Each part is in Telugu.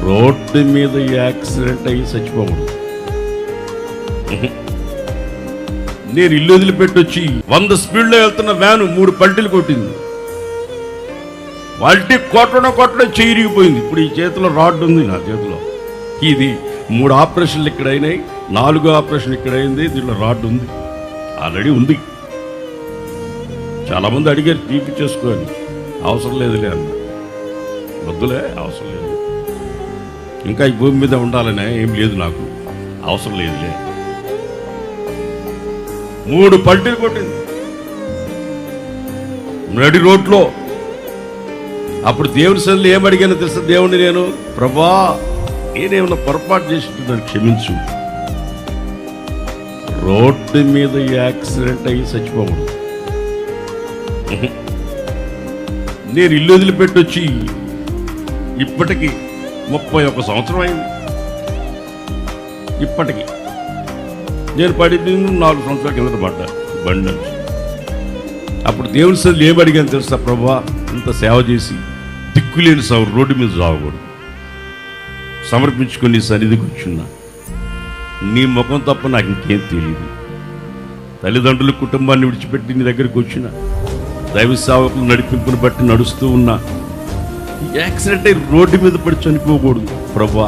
రోడ్డు మీద యాక్సిడెంట్ అయ్యి చచ్చిపోకూడదు. నేను ఇల్లు వదిలిపెట్టి వచ్చి 100 స్పీడ్లో వెళ్తున్న వ్యాను 3 పల్టీలు కొట్టింది. పల్టీ కొట్టడం చెయ్యిరిగిపోయింది. ఇప్పుడు ఈ చేతిలో రాడ్ ఉంది, నా చేతిలో. ఇది 3 ఆపరేషన్లు ఇక్కడ అయినాయి, 4 ఆపరేషన్ ఇక్కడ అయింది. దీంట్లో రాడ్ ఉంది, ఆల్రెడీ ఉంది. చాలామంది అడిగారు తీపిచ్చేసుకోని. అవసరం లేదులే అన్న. వద్దులే, అవసరం లేదు. ఇంకా ఈ భూమి మీద ఉండాలనే ఏం లేదు, నాకు అవసరం లేదులే. 3 పల్టీలు కొట్టింది నడి రోడ్లో. అప్పుడు దేవుని సన్నిధిలో ఏమడిగానో తెలుసా? దేవుని నేను, ప్రభా నేనేమన్నా పొరపాటు చేసి క్షమించు, రోడ్డు మీద యాక్సిడెంట్ అయ్యి చచ్చిపోకూడదు. నేను ఇల్లు వదిలిపెట్టి వచ్చి ఇప్పటికి 31 సంవత్సరం అయింది. ఇప్పటికి నేను పడింది 4 సంవత్సరాల కిందట పడ్డా బండి. అప్పుడు దేవుని సన్నిధిలో ఏమడిగాను తెలుసా? ప్రభా ఇంత సేవ చేసి దిక్కులేని సాగు రోడ్డు మీద సాగకూడదు, సమర్పించుకొని సన్నిధికి వచ్చున్నా. నీ ముఖం తప్ప నాకు ఇంకేం తెలియదు. తల్లిదండ్రుల కుటుంబాన్ని విడిచిపెట్టి నీ దగ్గరికి వచ్చిన, దైవ సేవకులు నడిపింపుని బట్టి నడుస్తూ ఉన్నా. యాక్సిడెంట్ అయి రోడ్డు మీద పడి చనిపోకూడదు ప్రభా.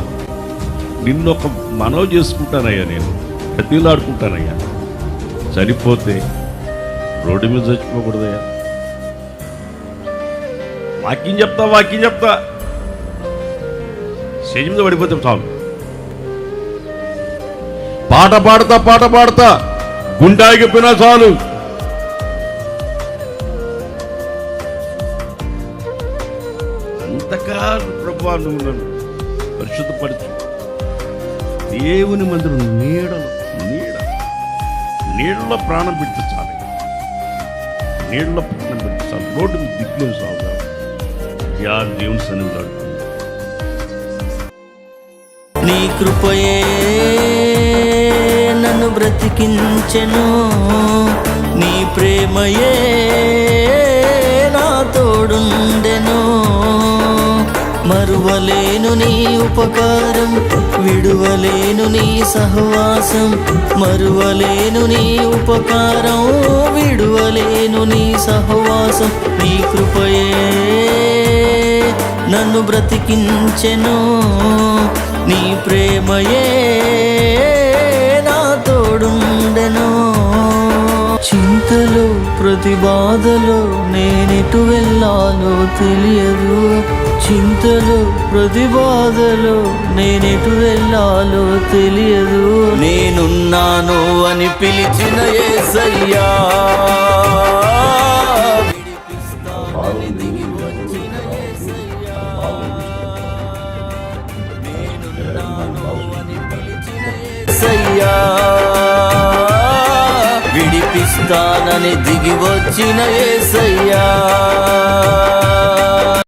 నిన్ను ఒక మనవి చేసుకుంటానయ్యా, నేను ప్రతిలాడుకుంటానయ్యా. చనిపోతే రోడ్డు మీద చచ్చిపోకూడదయ్యా. వాక్యం చెప్తా స్టేజ్ మీద పడిపోతే చాలు. పాట పాడతా గుండాగిపోయినా చాలు. అంతకాదు ప్రభా, నువ్వు నన్ను పరిశుద్ధపరచు. దేవుని మందిరం నీడలో ప్రాణం పెట్టించాలి, నీళ్ళలో ప్రాణం పెట్టించాలి. రోడ్డు మీద దిక్కులేని సాగుతారు. దేవుని సన్నిధిలో నీ కృపయే నన్ను బ్రతికించెను, నీ ప్రేమయే నా తోడుండెను. మరువలేను నీ ఉపకారం, విడువలేను నీ సహవాసం. మరువలేను నీ ఉపకారం, విడువలేను నీ సహవాసం. నీ కృపయే నన్ను బ్రతికించెను, నీ ప్రేమయే నా తోడుండెను. చింతలో ప్రతి బాధలో నేనెటు వెళ్ళాలో తెలియదు. చింతలో ప్రతి బాధలో నేనెటు వెళ్ళాలో తెలియదు. నేనున్నాను అని పిలిచిన యేసయ్యా, విడిపిస్తానని దిగి వచ్చిన యేసయ్యా. నేనున్నాను అని పిలిచిన యేసయ్యా, విడిపిస్తానని దిగి వచ్చిన యేసయ్యా.